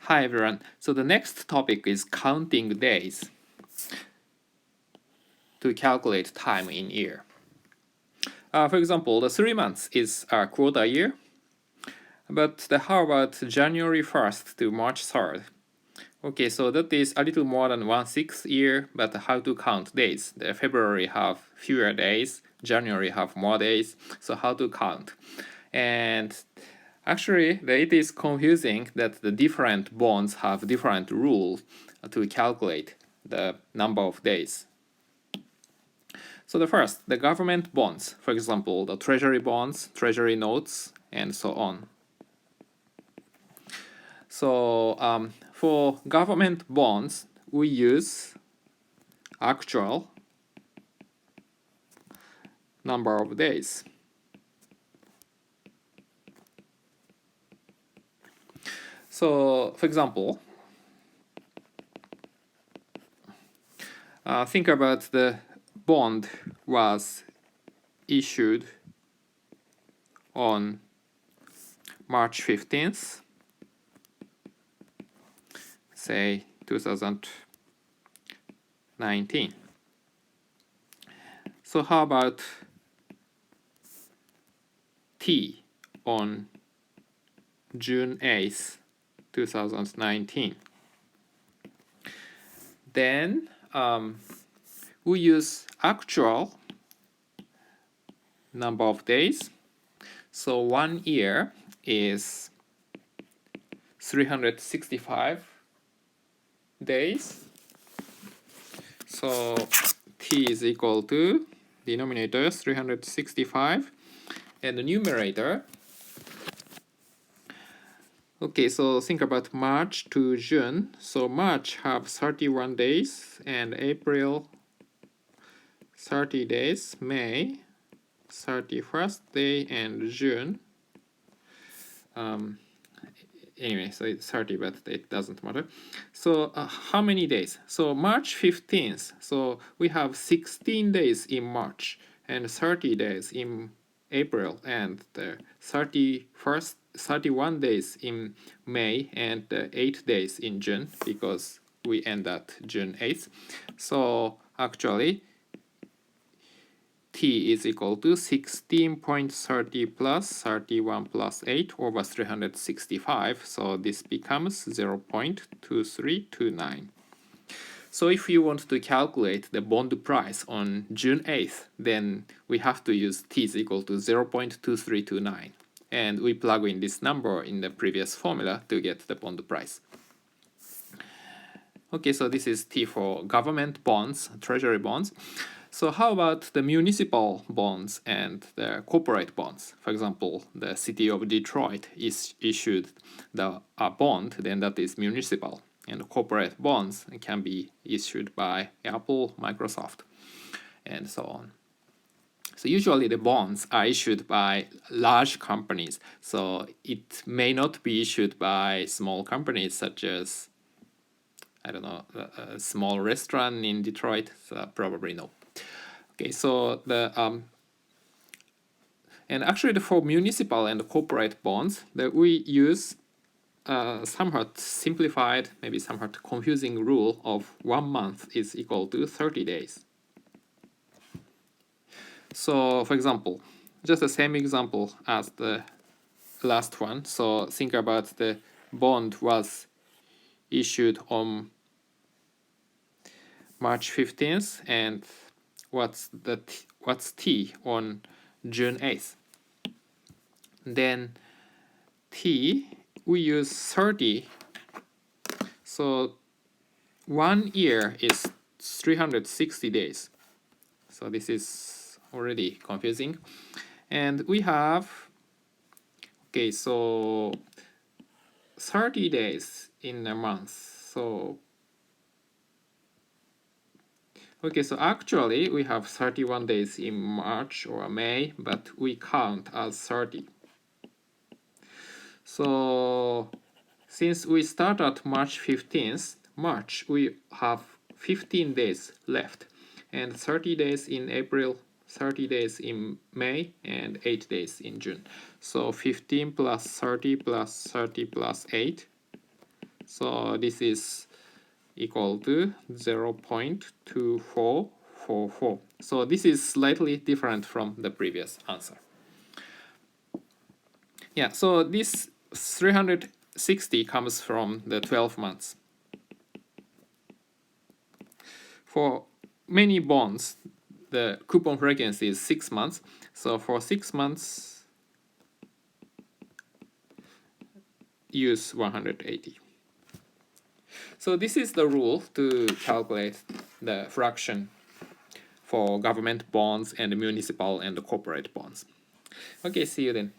Hi everyone. So the next topic is counting days to calculate time in year. For example, the 3 months is a quarter year, but how about January 1st to March 3rd? Okay, so that is a little more than 1/6 year, but how to count days? The February have fewer days, January have more days, so how to count? And actually, it is confusing that the different bonds have different rules to calculate the number of days. So the first, the government bonds, for example, the treasury bonds, treasury notes, and so on. So for government bonds, we use actual number of days. So, for example, think about the bond was issued on March 15th, say 2019. So how about T on June 8th, 2019? Then we use actual number of days. So 1 year is 365 days. So T is equal to denominator 365 and the numerator. Okay, so think about March to June. So March have 31 days and April 30 days, May 31st day, and June. Anyway, so it's 30, but it doesn't matter. So how many days? So March 15th. So we have 16 days in March and 30 days in April and 31 days in May and 8 days in June because we end at June 8th. So actually T is equal to 16.30 plus 31 plus 8 over 365. So this becomes 0.2329. So if you want to calculate the bond price on June 8th, then we have to use T is equal to 0.2329. And we plug in this number in the previous formula to get the bond price. Okay, so this is T for government bonds, treasury bonds. So how about the municipal bonds and the corporate bonds? For example, the city of Detroit is issued a bond, then that is municipal. And corporate bonds can be issued by Apple, Microsoft, and so on. So usually the bonds are issued by large companies. So it may not be issued by small companies such as, I don't know, a small restaurant in Detroit. So probably no. Okay, so and actually for municipal and corporate bonds that we use somewhat simplified, maybe somewhat confusing rule of 1 month is equal to 30 days. So for example, just the same example as the last one. So think about the bond was issued on March 15th and what's T on June 8th. Then T, we use 30. So 1 year is 360 days. So this is already confusing. And we have, okay, so 30 days in a month. So okay, so actually we have 31 days in March or May, but we count as 30. So since we start at March 15th, March, we have 15 days left, and 30 days in April, 30 days in May, and 8 days in June. So 15 plus 30 plus 30 plus 8, So this is equal to 0.2444. So this is slightly different from the previous answer. Yeah, so this 360 comes from the 12 months. For many bonds, the coupon frequency is 6 months. So for 6 months, use 180. So this is the rule to calculate the fraction for government bonds and municipal and corporate bonds. Okay, see you then.